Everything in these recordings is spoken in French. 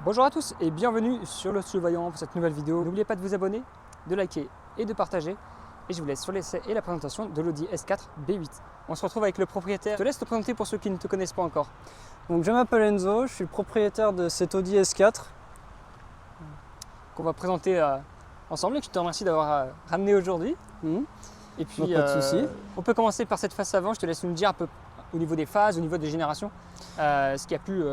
Bonjour à tous et bienvenue sur le Studio Vaillant pour cette nouvelle vidéo. N'oubliez pas de vous abonner, de liker et de partager. Et je vous laisse sur l'essai et la présentation de l'Audi S4 B8. On se retrouve avec le propriétaire. Je te laisse te présenter pour ceux qui ne te connaissent pas encore. Donc je m'appelle Enzo, je suis le propriétaire de cet Audi S4. Qu'on va présenter ensemble et que je te remercie d'avoir ramené aujourd'hui. Et puis, Pas de souci. On peut commencer par cette face avant. Je te laisse nous dire un peu au niveau des phases, au niveau des générations, ce qui a pu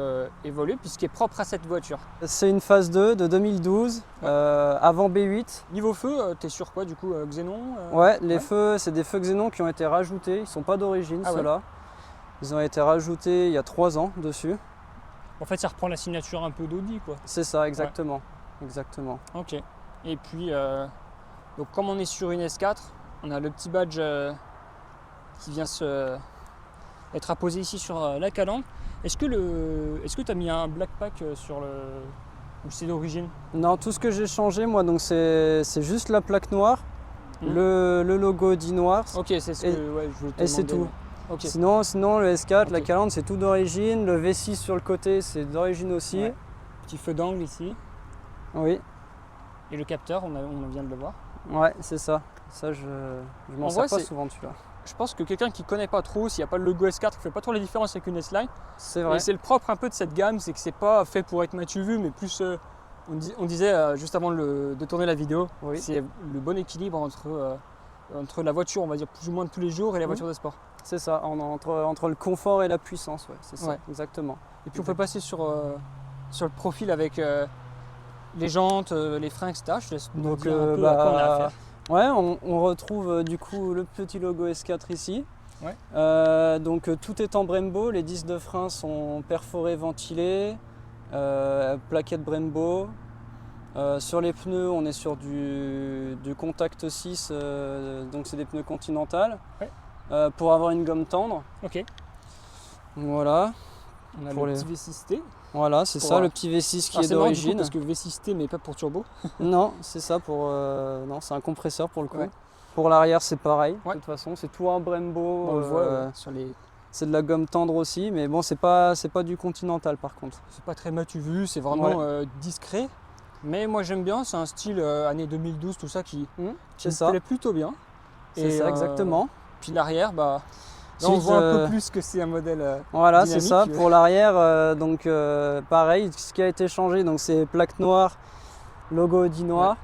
évoluer, puis ce qui est propre à cette voiture. C'est une phase 2 de 2012, avant B8. Niveau feu, tu es sur quoi du coup, Xénon Ouais, les feux, c'est des feux Xénon qui ont été rajoutés, ils ne sont pas d'origine ceux-là. Ils ont été rajoutés il y a 3 ans dessus. En fait, ça reprend la signature un peu d'Audi, quoi. C'est ça, exactement. Exactement. Ok. Et puis, donc comme on est sur une S4, on a le petit badge qui vient être apposé ici sur la calandre. Est-ce que tu as mis un black pack sur le... ou c'est d'origine? Non, tout ce que j'ai changé, moi, donc c'est juste la plaque noire, le logo Audi noir. Ok, c'est ce que je voulais te demander. Et c'est tout. Okay. Sinon, le S4, la calandre, c'est tout d'origine. Le V6 sur le côté, c'est d'origine aussi. Ouais. Petit feu d'angle ici. Oui. Et le capteur, on vient de le voir. Ouais, c'est ça. Ça, je m'en sers pas souvent celui-là. Je pense que quelqu'un qui ne connaît pas trop, s'il n'y a pas le logo S4, qui ne fait pas trop la différence avec une S-Line, c'est vrai. Et c'est le propre un peu de cette gamme, c'est que c'est pas fait pour être matu vu, mais plus, on disait juste avant de tourner la vidéo, c'est le bon équilibre entre la voiture, on va dire plus ou moins de tous les jours, et la voiture de sport. C'est ça, entre le confort et la puissance, c'est ça, exactement. Et puis on peut passer sur le profil avec les jantes, les freins, etc. Je te laisse nous dire un peu à quoi on a affaire. Ouais, on retrouve du coup le petit logo S4 ici. Ouais. Donc tout est en Brembo, les disques de frein sont perforés, ventilés, plaquettes Brembo. Sur les pneus, on est sur du Contact 6, donc c'est des pneus Continental, pour avoir une gomme tendre. Ok. Voilà. On a le petit V6T. Voilà, c'est ça, le petit V6 qui est d'origine. Parce que V6T, mais pas pour turbo. Non, c'est ça non, c'est un compresseur pour le coup. Ouais. Pour l'arrière, c'est pareil. De toute façon, c'est tout en Brembo. On le voit sur les. C'est de la gomme tendre aussi, mais bon, c'est pas du Continental par contre. C'est pas très matu vu, c'est vraiment discret. Mais moi j'aime bien, c'est un style année 2012, tout ça qui me plaît plutôt bien. C'est ça, exactement. Puis l'arrière, là, on voit un peu plus que c'est un modèle voilà, c'est ça. Pour l'arrière, donc pareil, ce qui a été changé, donc c'est plaque noire, logo Audi noir,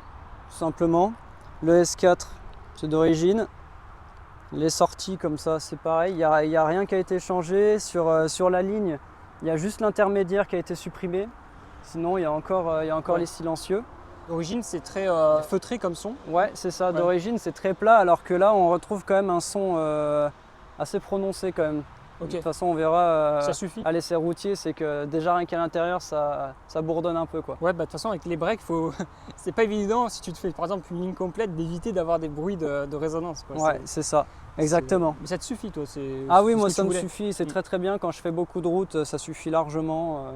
tout simplement. Le S4, c'est d'origine. Les sorties comme ça, c'est pareil. Il n'y a rien qui a été changé. Sur la ligne, il y a juste l'intermédiaire qui a été supprimé. Sinon, il y a encore les silencieux. D'origine, c'est très feutré comme son. Ouais, c'est ça. D'origine, c'est très plat, alors que là, on retrouve quand même un son assez prononcé quand même. De toute façon, on verra ça suffit. À l'essai routier, c'est que déjà rien qu'à l'intérieur, ça bourdonne un peu, quoi. Ouais, de toute façon, avec les breaks, c'est pas évident si tu te fais par exemple une ligne complète d'éviter d'avoir des bruits de résonance, quoi. Ouais, c'est ça. Exactement. Mais ça te suffit, toi? Ah oui, moi ça me suffit, c'est très bien. Quand je fais beaucoup de route, ça suffit largement.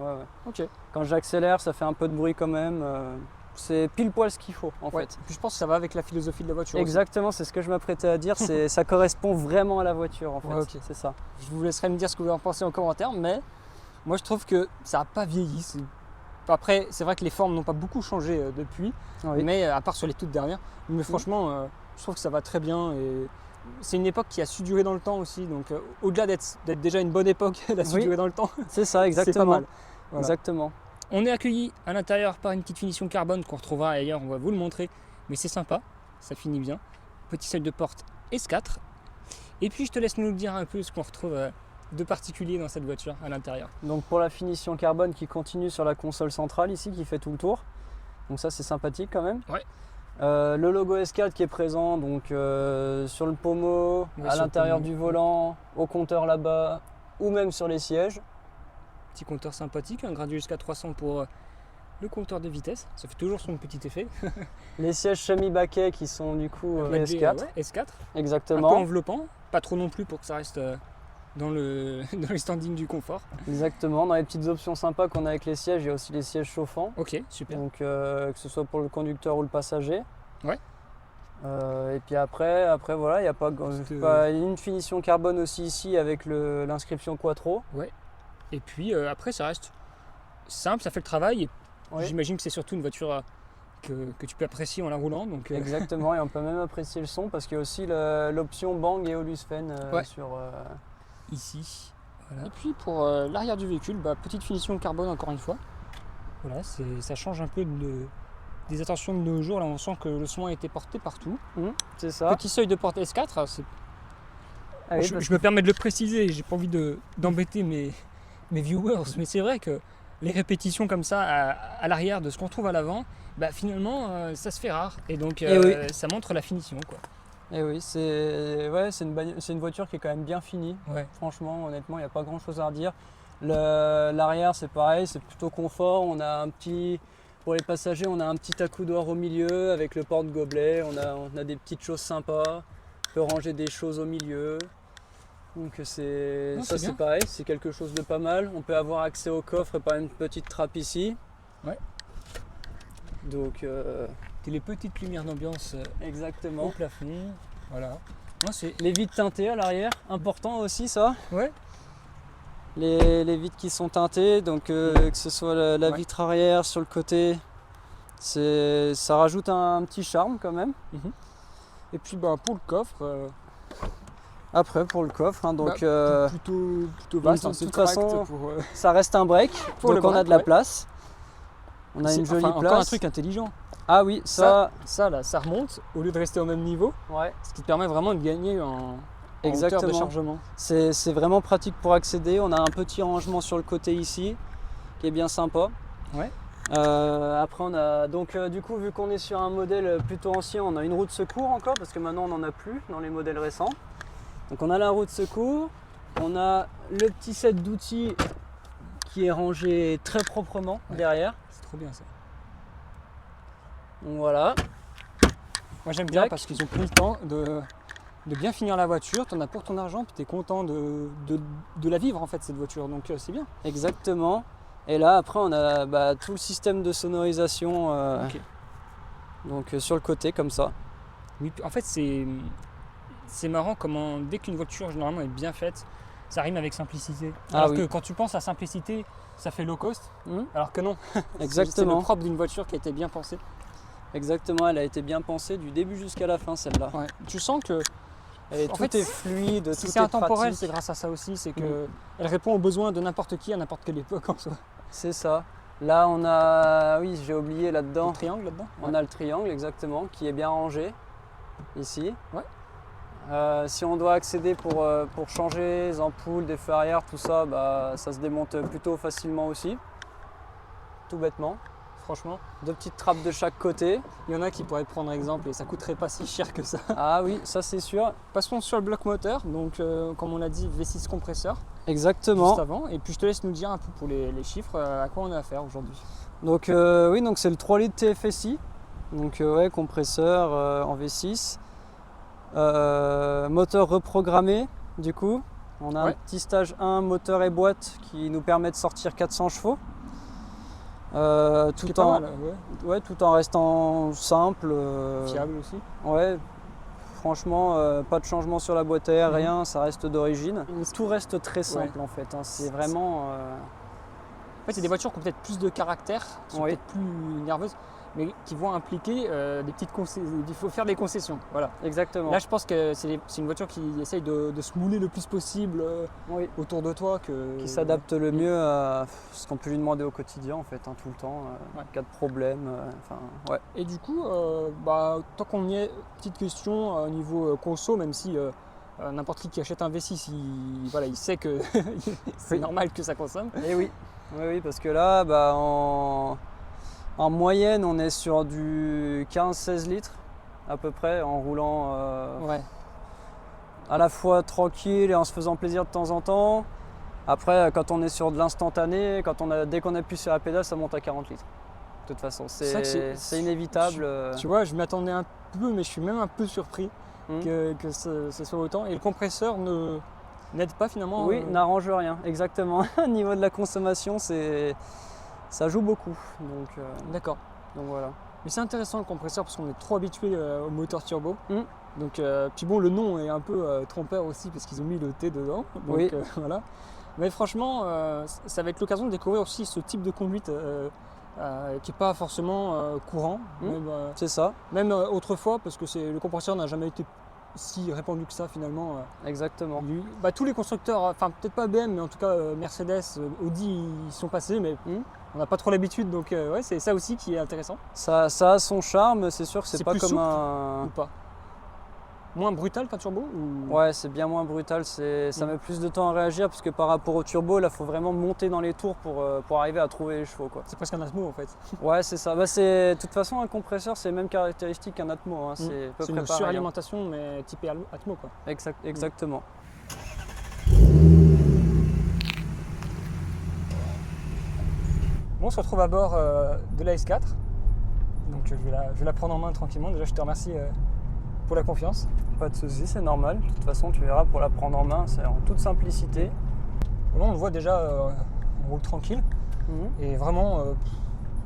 Ok. Quand j'accélère, ça fait un peu de bruit quand même. C'est pile poil ce qu'il faut en fait. Puis je pense que ça va avec la philosophie de la voiture. Exactement, c'est ce que je m'apprêtais à dire. Ça correspond vraiment à la voiture en fait. C'est ça. Je vous laisserai me dire ce que vous en pensez en commentaire, mais moi je trouve que ça n'a pas vieilli. Après, c'est vrai que les formes n'ont pas beaucoup changé depuis, mais à part sur les toutes dernières. Mais franchement, je trouve que ça va très bien. Et c'est une époque qui a su durer dans le temps aussi. Donc au-delà d'être déjà une bonne époque, elle a su durer dans le temps. C'est ça, exactement. C'est pas mal. Voilà. Exactement. On est accueilli à l'intérieur par une petite finition carbone qu'on retrouvera ailleurs, on va vous le montrer, mais c'est sympa, ça finit bien. Petit seuil de porte S4. Et puis je te laisse nous dire un peu ce qu'on retrouve de particulier dans cette voiture à l'intérieur. Donc pour la finition carbone qui continue sur la console centrale ici, qui fait tout le tour. Donc ça c'est sympathique quand même. Ouais. Le logo S4 qui est présent donc sur le pommeau, à l'intérieur du volant, au compteur là-bas, ou même sur les sièges. Petit compteur sympathique, un gradué jusqu'à 300 pour le compteur de vitesse, ça fait toujours son petit effet. Les sièges semi-baquets qui sont du coup S4. S4. Exactement. Un peu enveloppant, pas trop non plus pour que ça reste dans les standings du confort. Exactement, dans les petites options sympas qu'on a avec les sièges, il y a aussi les sièges chauffants. Ok, super. Donc que ce soit pour le conducteur ou le passager. Ouais. Et puis après voilà, il y a pas une finition carbone aussi ici avec l'inscription Quattro. Ouais. Et puis après ça reste simple, ça fait le travail. Et Oui. J'imagine que c'est surtout une voiture que tu peux apprécier en la roulant. Donc, Exactement, et on peut même apprécier le son parce qu'il y a aussi l'option Bang et Olusfen sur... ici. Voilà. Et puis pour l'arrière du véhicule, petite finition carbone encore une fois. Voilà, ça change un peu des attentions de nos jours. Là, on sent que le son a été porté partout. C'est ça. Petit seuil de porte S4. Ah oui, je me permets de le préciser, j'ai pas envie d'embêter mes viewers, mais c'est vrai que les répétitions comme ça à l'arrière de ce qu'on trouve à l'avant, finalement ça se fait rare. Et donc ça montre la finition, quoi. Et oui, c'est une voiture qui est quand même bien finie. Ouais. Franchement, honnêtement, il n'y a pas grand chose à redire. L'arrière, c'est pareil, c'est plutôt confort. Pour les passagers, on a un petit accoudoir au milieu avec le porte-gobelet. On a des petites choses sympas. On peut ranger des choses au milieu. Donc c'est pareil, c'est quelque chose de pas mal. On peut avoir accès au coffre par une petite trappe ici. Ouais. Donc les petites lumières d'ambiance exactement au plafond. Voilà. Les vitres teintées à l'arrière, important aussi ça. Ouais. Les vitres qui sont teintées, donc que ce soit la vitre arrière sur le côté, ça rajoute un petit charme quand même. Et puis pour le coffre. Après pour le coffre, donc plutôt vaste. De toute façon, ça reste un break, donc on a de la place. On a une jolie place. Encore un truc intelligent. Ah oui, ça là, ça remonte au lieu de rester au même niveau. Ouais. Ce qui te permet vraiment de gagner en hauteur de chargement. C'est vraiment pratique pour accéder. On a un petit rangement sur le côté ici qui est bien sympa. Ouais. Après on a donc du coup, vu qu'on est sur un modèle plutôt ancien, on a une roue de secours encore parce que maintenant on n'en a plus dans les modèles récents. Donc on a la roue de secours, on a le petit set d'outils qui est rangé très proprement derrière. C'est trop bien ça. Donc voilà. Moi j'aime bien parce qu'ils ont pris le temps de bien finir la voiture, tu en as pour ton argent, puis tu es content de la vivre en fait cette voiture, donc c'est bien. Exactement. Et là après on a tout le système de sonorisation donc sur le côté comme ça. Oui, en fait c'est marrant comment dès qu'une voiture généralement est bien faite, ça rime avec simplicité. Alors que quand tu penses à simplicité, ça fait low cost, alors que non. Exactement. C'est le propre d'une voiture qui a été bien pensée. Exactement, elle a été bien pensée du début jusqu'à la fin celle-là. Ouais. Tu sens que tout est fluide, si tout c'est est intemporel, pratique. c'est grâce à ça aussi, c'est que elle répond aux besoins de n'importe qui à n'importe quelle époque en soi. C'est ça. Là on a, j'ai oublié là-dedans. Le triangle là-dedans. On a le triangle exactement qui est bien rangé ici. Ouais. Si on doit accéder pour changer les ampoules, des feux arrière, tout ça, ça se démonte plutôt facilement aussi. Tout bêtement. Franchement. 2 petites trappes de chaque côté. Il y en a qui pourraient prendre exemple et ça coûterait pas si cher que ça. Ah oui, ça c'est sûr. Passons sur le bloc moteur, donc comme on l'a dit, V6 compresseur. Exactement. Juste avant. Et puis je te laisse nous dire un peu pour les chiffres à quoi on a affaire aujourd'hui. Donc donc c'est le 3 litres TFSI. Donc compresseur en V6. Moteur reprogrammé du coup. On a un petit stage 1 moteur et boîte qui nous permet de sortir 400 chevaux. Tout en restant simple. Fiable aussi. Ouais, franchement, pas de changement sur la boîte à air, rien, ça reste d'origine. Tout reste très simple en fait. C'est vraiment. En fait, c'est des voitures qui ont peut-être plus de caractère, qui sont peut-être plus nerveuses, mais qui vont impliquer des petites concessions. Il faut faire des concessions. Voilà. Exactement. Là, je pense que c'est une voiture qui essaye de se mouler le plus possible autour de toi. Qui s'adapte le mieux à ce qu'on peut lui demander au quotidien, en fait, tout le temps, en cas de problème. Et du coup, tant qu'on y est, petite question au niveau conso, même si n'importe qui achète un V6, il sait que c'est normal que ça consomme. Et oui, parce que là, en moyenne, on est sur du 15-16 litres à peu près en roulant à la fois tranquille et en se faisant plaisir de temps en temps. Après, quand on est sur de l'instantané, dès qu'on appuie sur la pédale, ça monte à 40 litres. De toute façon, c'est inévitable. Tu vois, je m'attendais un peu, mais je suis même un peu surpris que ce soit autant. Et le compresseur n'aide pas finalement. Oui, n'arrange rien, exactement. Au niveau de la consommation, ça joue beaucoup. D'accord. Donc voilà. Mais c'est intéressant le compresseur parce qu'on est trop habitué au moteur turbo. Donc, puis bon, le nom est un peu trompeur aussi parce qu'ils ont mis le T dedans. Donc voilà. Mais franchement, ça va être l'occasion de découvrir aussi ce type de conduite qui n'est pas forcément courant. C'est ça. Même autrefois, parce que le compresseur n'a jamais été si répandu que ça finalement. Exactement. Tous les constructeurs, enfin peut-être pas BM, mais en tout cas Mercedes, Audi, ils sont passés, mais on n'a pas trop l'habitude, donc c'est ça aussi qui est intéressant. Ça a son charme, c'est sûr que c'est pas plus comme souple un... ou pas. Moins brutal qu'un turbo ou... Ouais, c'est bien moins brutal, ça met plus de temps à réagir parce que par rapport au turbo, là, il faut vraiment monter dans les tours pour arriver à trouver les chevaux, quoi. C'est presque un Atmo en fait. Ouais, c'est ça. De toute façon, un compresseur, c'est les mêmes caractéristiques qu'un Atmo. Hein. C'est une suralimentation, mais typée Atmo, quoi. Exactement. Bon, on se retrouve à bord de la S4. Donc je vais la prendre en main tranquillement. Déjà, je te remercie pour la confiance. Pas de soucis, c'est normal. De toute façon, tu verras, pour la prendre en main, c'est en toute simplicité. Là, on le voit déjà, on roule tranquille. Et vraiment,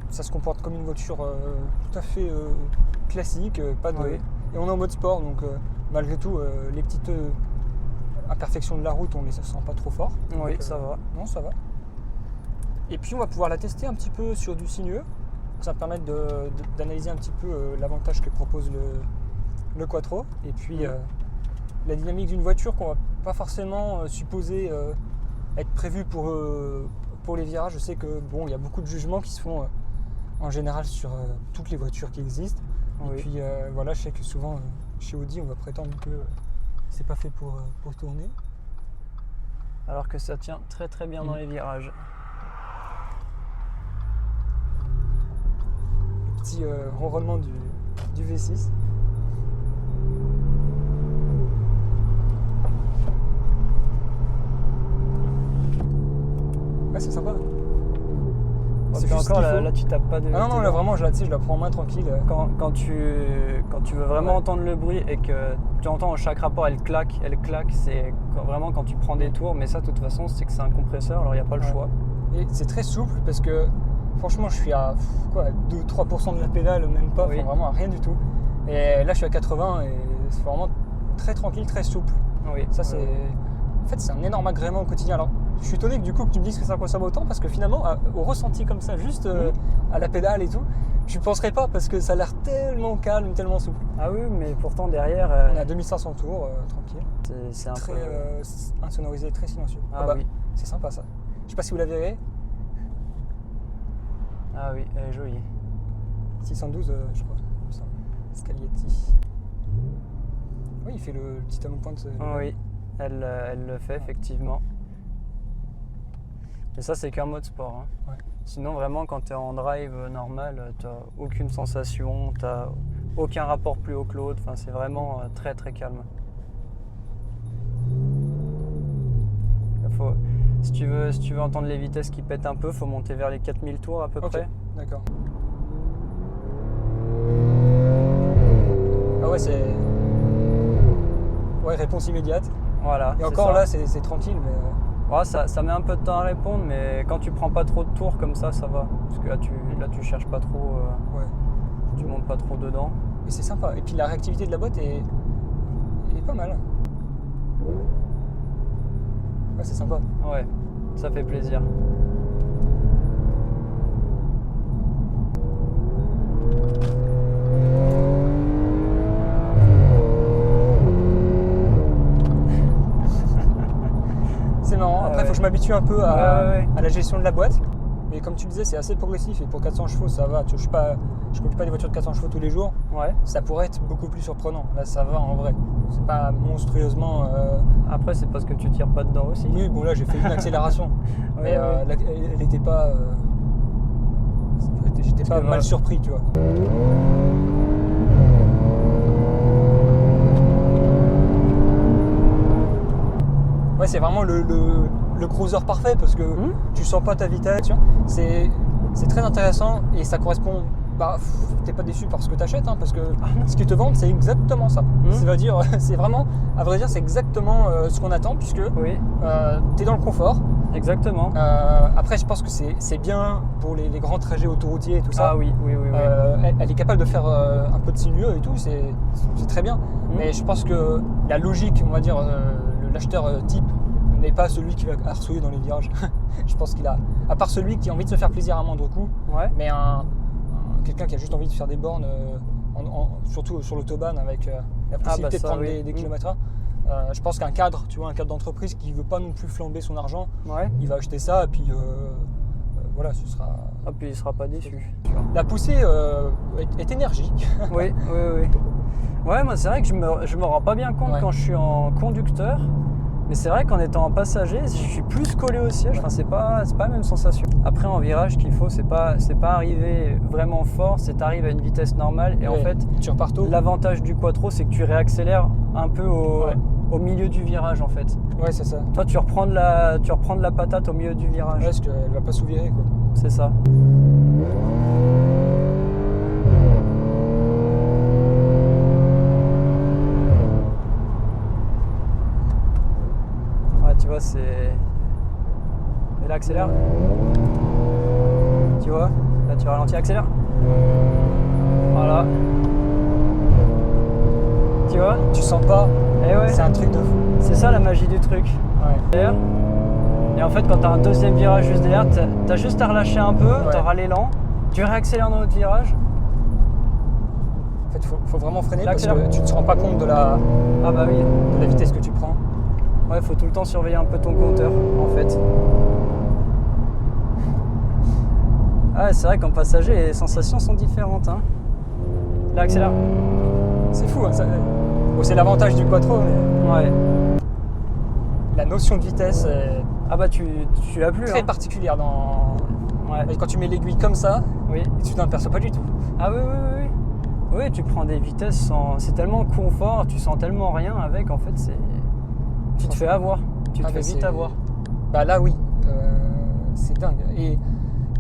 ça se comporte comme une voiture tout à fait classique. Et on est en mode sport, donc malgré tout, les petites imperfections de la route, on ne les sent pas trop fort. Oui, donc, ça va. Non, ça va. Et puis, on va pouvoir la tester un petit peu sur du sinueux. Ça va permettre d'analyser un petit peu l'avantage que propose le Quattro. Et puis, la dynamique d'une voiture qu'on ne va pas forcément supposer être prévue pour les virages. Je sais que il y a beaucoup de jugements qui se font en général sur toutes les voitures qui existent. Oui. Et puis je sais que souvent chez Audi on va prétendre que c'est pas fait pour tourner. Alors que ça tient très très bien dans les virages. Le petit ronronnement du V6. Ouais, c'est sympa. C'est juste encore là, tu tapes pas de. Ah non, là vraiment, je la prends en main tranquille. Quand tu veux vraiment entendre le bruit et que tu entends à chaque rapport, elle claque, c'est vraiment quand tu prends des tours. Mais ça, de toute façon, c'est que c'est un compresseur, alors il n'y a pas le choix. Et c'est très souple parce que franchement, je suis à 2-3% de la pédale, même pas, vraiment à rien du tout. Et là, je suis à 80 et c'est vraiment très tranquille, très souple. Oui. Ça, c'est. En fait, c'est un énorme agrément au quotidien. Alors, je suis étonné que du coup que tu me dises que ça consomme autant parce que finalement, au ressenti comme ça, juste à la pédale et tout, je ne penserais pas parce que ça a l'air tellement calme, tellement souple. Ah oui, mais pourtant derrière. On est à 2500 tours, tranquille. C'est un très peu. insonorisé, très silencieux. Oui. C'est sympa ça. Je sais pas si vous la verrez. Ah oui, elle est jolie. 612, je crois. Scaglietti. Oui, il fait le petit homme pointe. Oui. Elle le fait effectivement. Mais ça, c'est qu'un mode sport. Hein. Ouais. Sinon, vraiment, quand tu es en drive normal, tu n'as aucune sensation, tu n'as aucun rapport plus haut que l'autre. Enfin, c'est vraiment très très calme. Si tu veux entendre les vitesses qui pètent un peu, il faut monter vers les 4000 tours à peu près. D'accord. Ah ouais, c'est. Ouais, réponse immédiate. Voilà. Et encore là, c'est tranquille, mais. Ouais, ça met un peu de temps à répondre, mais quand tu prends pas trop de tours comme ça va. Parce que là, tu cherches pas trop. Tu montes pas trop dedans. Et c'est sympa. Et puis la réactivité de la boîte est pas mal. Ouais, c'est sympa. Ouais, ça fait plaisir. C'est marrant. Après, il faut que je m'habitue un peu à la gestion de la boîte. Mais comme tu le disais, c'est assez progressif. Et pour 400 chevaux, ça va. Je conduis pas des voitures de 400 chevaux tous les jours. Ouais. Ça pourrait être beaucoup plus surprenant. Là, ça va en vrai. C'est pas monstrueusement. Après, c'est parce que tu tires pas dedans aussi. Oui, bon, là, j'ai fait une accélération. Mais elle n'était pas. J'étais pas mal surpris, tu vois. Ouais, c'est vraiment le cruiser parfait parce que tu sens pas ta vitesse. C'est très intéressant et ça correspond. T'es pas déçu par ce que tu achètes parce que ce qu'ils te vendent, c'est exactement ça. C'est-à-dire, c'est vraiment, à vrai dire, c'est exactement ce qu'on attend puisque t'es dans le confort. Exactement. Après, je pense que c'est bien pour les grands trajets autoroutiers et tout ça. Ah oui. Elle est capable de faire un peu de sinueux et tout, c'est très bien. Mais je pense que la logique, on va dire, l'acheteur type n'est pas celui qui va harcouiller dans les virages. Je pense qu'il a, à part celui qui a envie de se faire plaisir à moindre coût, mais quelqu'un qui a juste envie de faire des bornes, surtout sur l'autobahn avec la possibilité de prendre des kilomètres. Je pense qu'un cadre, tu vois, un cadre d'entreprise qui veut pas non plus flamber son argent, il va acheter ça et puis voilà, ce sera. Ah, puis il sera pas déçu. La poussée est énergique. Oui. Ouais, moi c'est vrai que je me rends pas bien compte quand je suis en conducteur, mais c'est vrai qu'en étant en passager, je suis plus collé au siège. Enfin, c'est pas la même sensation. Après, en virage, ce qu'il faut, c'est pas arriver vraiment fort, c'est t'arrives à une vitesse normale et en fait, tu repars tôt. L'avantage du quattro, c'est que tu réaccélères un peu au milieu du virage en fait. Ouais, c'est ça. Toi, tu reprends de la patate au milieu du virage. Ouais, parce qu'elle va pas sous-virer quoi. C'est ça. Ouais, tu vois, c'est... Et là, accélère. Tu vois? Là, tu ralentis, accélère. Voilà. Tu vois? Tu sens pas. Eh ouais. C'est un truc de fou. C'est ça la magie du truc. Ouais. Et en fait, quand tu as un deuxième virage juste derrière, tu as juste à relâcher un peu, tu auras l'élan, tu réaccélères dans l'autre virage. En fait, il faut vraiment freiner parce que tu ne te rends pas compte de la vitesse que tu prends. Ouais, il faut tout le temps surveiller un peu ton compteur, en fait. Ah, c'est vrai qu'en passager, les sensations sont différentes. Hein. Là, accélère. C'est fou, hein, ça... bon, c'est l'avantage du quattro, mais... Ouais. La notion de vitesse est... Ah bah tu l'as plus. Très particulière dans... Ouais. Quand tu mets l'aiguille comme ça, tu t'en aperçois pas du tout. Ah oui. Oui, tu prends des vitesses sans... C'est tellement confort, tu sens tellement rien avec, en fait, c'est... Tu te fais avoir. Tu te fais vite avoir. Bah là, oui. C'est dingue. Et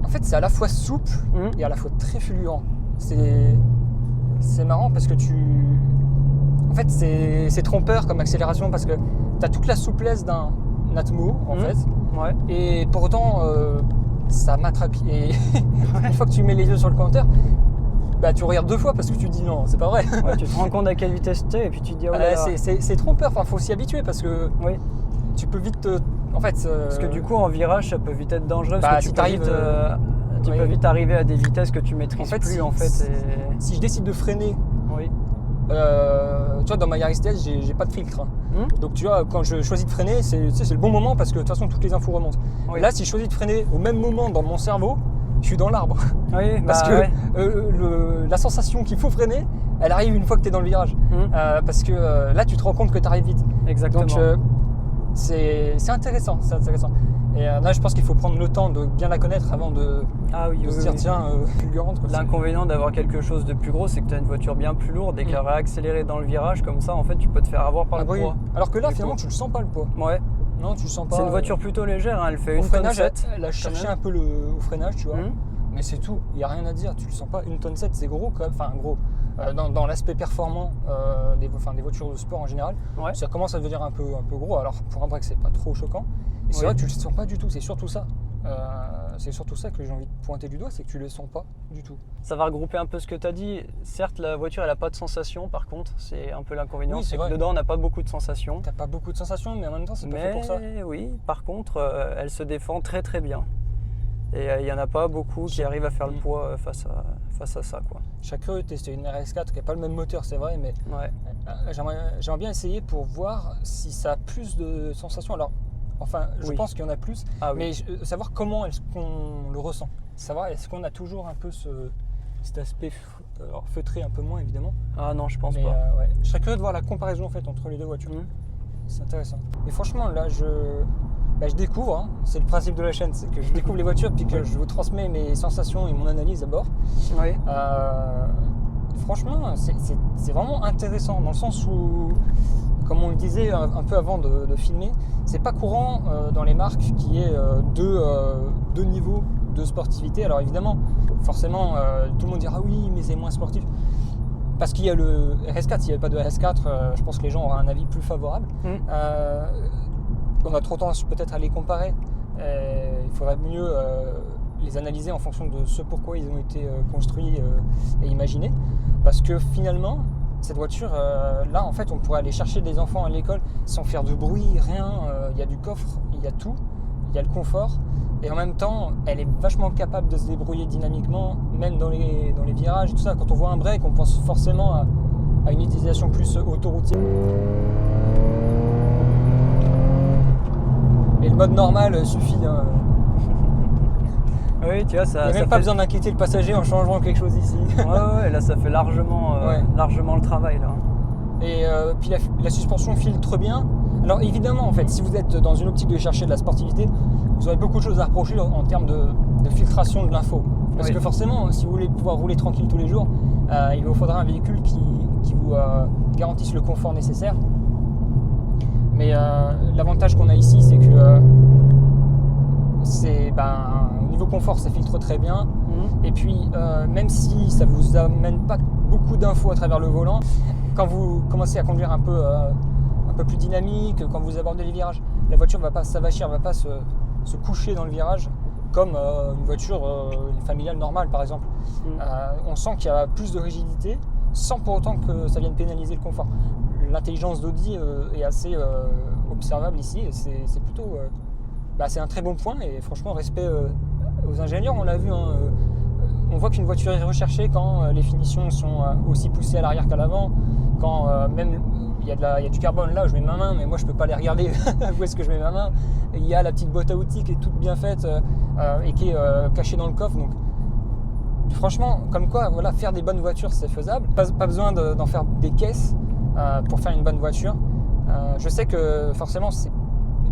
en fait, c'est à la fois souple et à la fois très fulgurant. C'est marrant parce que En fait, c'est trompeur comme accélération parce que tu as toute la souplesse d'un Atmo, en fait. Ouais. Et pour autant, ça m'attrape. Et une fois que tu mets les yeux sur le compteur, bah, tu regardes deux fois parce que tu te dis non, c'est pas vrai. Ouais, tu te rends compte à quelle vitesse tu es et puis tu te dis oh là là. C'est trompeur, enfin, faut s'y habituer parce que tu peux vite en fait, parce que du coup en virage ça peut vite être dangereux bah, parce que tu peux vite arriver à des vitesses que tu maîtrises plus en fait. Si je décide de freiner, tu vois, dans ma Yaris DS j'ai pas de filtre. Donc tu vois, quand je choisis de freiner, c'est le bon moment parce que de toute façon toutes les infos remontent. Là, si je choisis de freiner au même moment dans mon cerveau, je suis dans l'arbre. Parce que la sensation qu'il faut freiner, elle arrive une fois que tu es dans le virage. Parce que là, tu te rends compte que tu arrives vite. Exactement. Donc c'est intéressant, Et là, je pense qu'il faut prendre le temps de bien la connaître avant de se dire tiens, fulgurante. L'inconvénient d'avoir quelque chose de plus gros, c'est que tu as une voiture bien plus lourde et qu'elle réaccélérer dans le virage comme ça, en fait, tu peux te faire avoir par le poids. Alors que là, finalement, tu le sens pas le poids. Ouais. Non, tu le sens pas. C'est une voiture plutôt légère, hein. Elle fait 1 tonne 7. tonne 7. Elle a cherché un peu au freinage, tu vois. Mais c'est tout, il n'y a rien à dire, tu le sens pas. 1 tonne 7, c'est gros quand même. Enfin, gros. Dans l'aspect performant des voitures de sport en général, ça commence à devenir un peu gros. Alors pour un break, c'est pas trop choquant. Et c'est vrai que tu le sens pas du tout, c'est surtout ça. C'est surtout ça que j'ai envie de pointer du doigt, c'est que tu le sens pas du tout. Ça va regrouper un peu ce que tu as dit. Certes, la voiture, elle a pas de sensation, par contre, c'est un peu l'inconvénient. C'est que dedans, on n'a pas beaucoup de sensations. T'as pas beaucoup de sensations, mais en même temps, c'est pas fait pour ça. Oui, par contre, elle se défend très très bien. Et il n'y en a pas beaucoup qui arrivent à faire le poids face à ça, quoi. Je serais curieux de tester une RS4 qui n'a pas le même moteur, c'est vrai, mais j'aimerais bien essayer pour voir si ça a plus de sensations. Alors, enfin, je pense qu'il y en a plus, mais savoir comment est-ce qu'on le ressent. Savoir est-ce qu'on a toujours un peu cet aspect feutré, un peu moins évidemment. Ah non, je pense pas. Je serais curieux de voir la comparaison en fait entre les deux voitures. C'est intéressant. Et franchement, là, je découvre, hein. C'est le principe de la chaîne, c'est que je découvre les voitures puis que je vous transmets mes sensations et mon analyse à bord. Franchement, c'est vraiment intéressant dans le sens où, comme on le disait un peu avant de filmer, c'est pas courant dans les marques qu'il y ait deux niveaux de sportivité. Alors évidemment, forcément, tout le monde dira oui, mais c'est moins sportif. Parce qu'il y a le RS4, s'il n'y avait pas de RS4, je pense que les gens auraient un avis plus favorable. On a trop tendance peut-être à les comparer. Il faudrait mieux les analyser en fonction de ce pourquoi ils ont été construits et imaginés. Parce que finalement, cette voiture, là, en fait, on pourrait aller chercher des enfants à l'école sans faire de bruit, rien. Il y a du coffre, il y a tout. il y a le confort, et en même temps, elle est vachement capable de se débrouiller dynamiquement, même dans les virages et tout ça. Quand on voit un break, on pense forcément à une utilisation plus autoroutière. Et le mode normal suffit. Hein. Oui, tu vois, ça. Il n'y a même pas besoin d'inquiéter le passager en changeant quelque chose ici. Ouais, là ça fait largement le travail là. Et puis la suspension filtre bien. Alors évidemment, en fait, si vous êtes dans une optique de chercher de la sportivité, vous aurez beaucoup de choses à reprocher en termes de filtration de l'info. Parce que forcément, si vous voulez pouvoir rouler tranquille tous les jours, il vous faudra un véhicule qui vous garantisse le confort nécessaire. Mais l'avantage qu'on a ici, c'est que au niveau confort, ça filtre très bien. Et puis, même si ça ne vous amène pas beaucoup d'infos à travers le volant, quand vous commencez à conduire un peu plus dynamique, quand vous abordez les virages, la voiture ne va pas s'avachir, ne va pas se coucher dans le virage comme une voiture familiale normale par exemple. On sent qu'il y a plus de rigidité sans pour autant que ça vienne pénaliser le confort. L'intelligence d'Audi est assez observable ici et c'est plutôt c'est un très bon point et franchement respect aux ingénieurs. On l'a vu, hein, on voit qu'une voiture est recherchée quand les finitions sont aussi poussées à l'arrière qu'à l'avant, quand même il y a du carbone là où je mets ma main, mais moi je peux pas les regarder où est-ce que je mets ma main. Et il y a la petite boîte à outils qui est toute bien faite et qui est cachée dans le coffre. Donc franchement, comme quoi, voilà, faire des bonnes voitures c'est faisable. Pas besoin d'en faire des caisses pour faire une bonne voiture. Je sais que forcément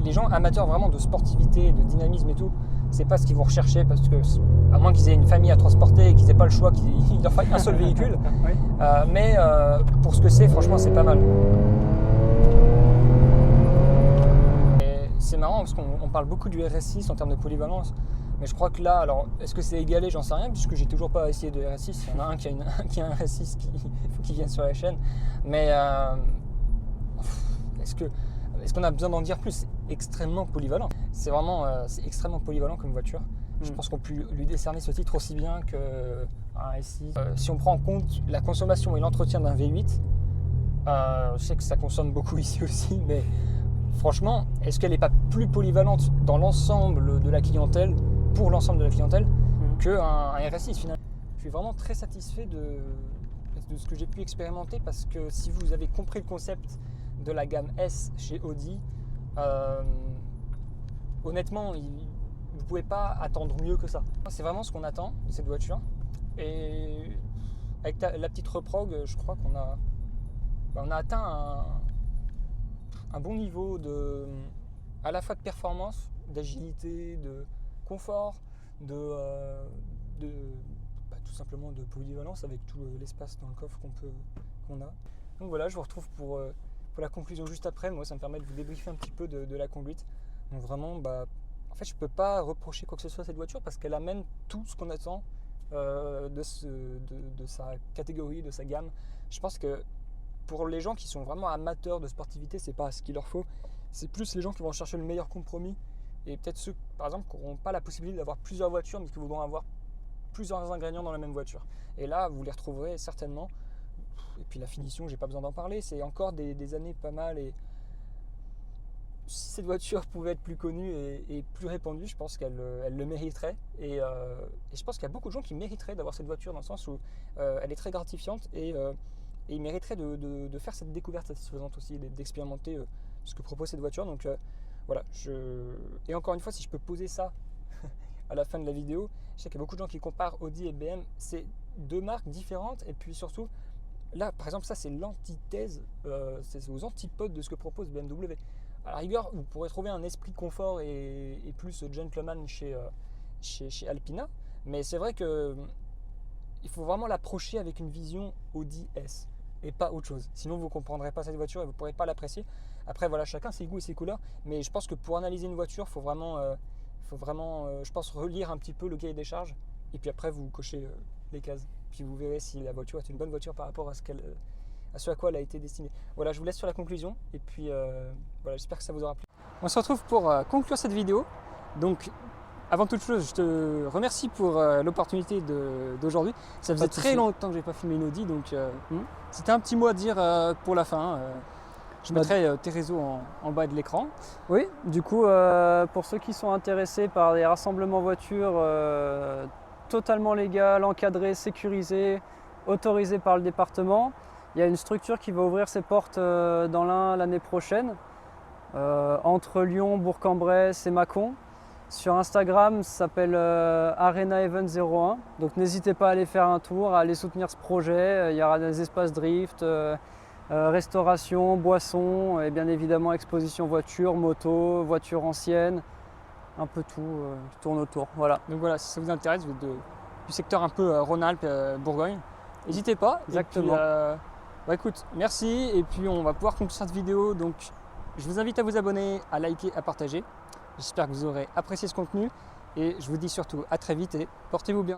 les gens amateurs vraiment de sportivité, de dynamisme et tout, c'est pas ce qu'ils vont rechercher parce que, à moins qu'ils aient une famille à transporter et qu'ils n'aient pas le choix, qu'il leur faille un seul véhicule. Oui. Mais pour ce que c'est, franchement, c'est pas mal. Et c'est marrant parce qu'on parle beaucoup du RS6 en termes de polyvalence, mais je crois que là, alors, est-ce que c'est égalé? J'en sais rien puisque j'ai toujours pas essayé de RS6. Il y en a un qui a un RS6 il faut qu'il vienne sur la chaîne. Mais est-ce qu'on a besoin d'en dire plus? C'est extrêmement polyvalent. C'est vraiment c'est extrêmement polyvalent comme voiture. Je pense qu'on peut lui décerner ce titre aussi bien qu'un S6. Si on prend en compte la consommation et l'entretien d'un V8, je sais que ça consomme beaucoup ici aussi, mais franchement, est-ce qu'elle n'est pas plus polyvalente dans l'ensemble de la clientèle, pour l'ensemble de la clientèle, qu'un RS6 finalement? Je suis vraiment très satisfait de ce que j'ai pu expérimenter parce que si vous avez compris le concept de la gamme S chez Audi, honnêtement, vous ne pouvez pas attendre mieux que ça. C'est vraiment ce qu'on attend de cette voiture. Et avec la petite reprog, je crois qu'on a atteint un bon niveau à la fois de performance, d'agilité, de confort, tout simplement de polyvalence avec tout l'espace dans le coffre qu'on a. Donc voilà, je vous retrouve pour la conclusion juste après. Moi, ça me permet de vous débriefer un petit peu de la conduite. Donc vraiment, en fait, je ne peux pas reprocher quoi que ce soit à cette voiture parce qu'elle amène tout ce qu'on attend de sa catégorie, de sa gamme. Je pense que pour les gens qui sont vraiment amateurs de sportivité, c'est pas ce qu'il leur faut. C'est plus les gens qui vont chercher le meilleur compromis et peut-être ceux, par exemple, qui n'auront pas la possibilité d'avoir plusieurs voitures, mais qui voudront avoir plusieurs ingrédients dans la même voiture. Et là, vous les retrouverez certainement. Et puis la finition, j'ai pas besoin d'en parler, c'est encore des années pas mal. Et si cette voiture pouvait être plus connue et plus répandue, je pense qu'elle le mériterait. Et je pense qu'il y a beaucoup de gens qui mériteraient d'avoir cette voiture dans le sens où elle est très gratifiante et ils mériteraient de faire cette découverte satisfaisante aussi, d'expérimenter ce que propose cette voiture. Donc voilà, et encore une fois, si je peux poser ça à la fin de la vidéo, je sais qu'il y a beaucoup de gens qui comparent Audi et BM, c'est deux marques différentes et puis surtout, là par exemple ça c'est l'antithèse, c'est aux antipodes de ce que propose BMW. À la rigueur, vous pourrez trouver un esprit confort et plus gentleman chez Alpina, mais c'est vrai que il faut vraiment l'approcher avec une vision Audi S et pas autre chose. Sinon vous ne comprendrez pas cette voiture et vous ne pourrez pas l'apprécier. Après voilà, chacun ses goûts et ses couleurs, mais je pense que pour analyser une voiture, il faut vraiment, je pense, relire un petit peu le cahier des charges et puis après vous cochez les cases. Puis vous verrez si la voiture est une bonne voiture par rapport à ce à quoi elle a été destinée. Voilà, je vous laisse sur la conclusion et puis voilà, j'espère que ça vous aura plu. On se retrouve pour conclure cette vidéo. Donc avant toute chose, je te remercie pour l'opportunité d'aujourd'hui. Ça faisait très longtemps que je n'ai pas filmé une Audi, donc si tu as un petit mot à dire pour la fin. Je mettrai tes réseaux en bas de l'écran. Oui, du coup, pour ceux qui sont intéressés par des rassemblements voitures totalement légaux, encadrés, sécurisés, autorisés par le département, il y a une structure qui va ouvrir ses portes dans l'Ain l'année prochaine, entre Lyon, Bourg-en-Bresse et Mâcon. Sur Instagram, ça s'appelle Arena Event 01. Donc n'hésitez pas à aller faire un tour, à aller soutenir ce projet. Il y aura des espaces drift, restauration, boissons et bien évidemment exposition voiture, moto, voiture ancienne, un peu tout qui tourne autour. Voilà. Donc voilà, si ça vous intéresse, vous êtes du secteur un peu Rhône-Alpes, Bourgogne, n'hésitez pas. Exactement. Et puis, écoute, merci. Et puis on va pouvoir conclure cette vidéo. Donc je vous invite à vous abonner, à liker, à partager. J'espère que vous aurez apprécié ce contenu et je vous dis surtout à très vite et portez-vous bien.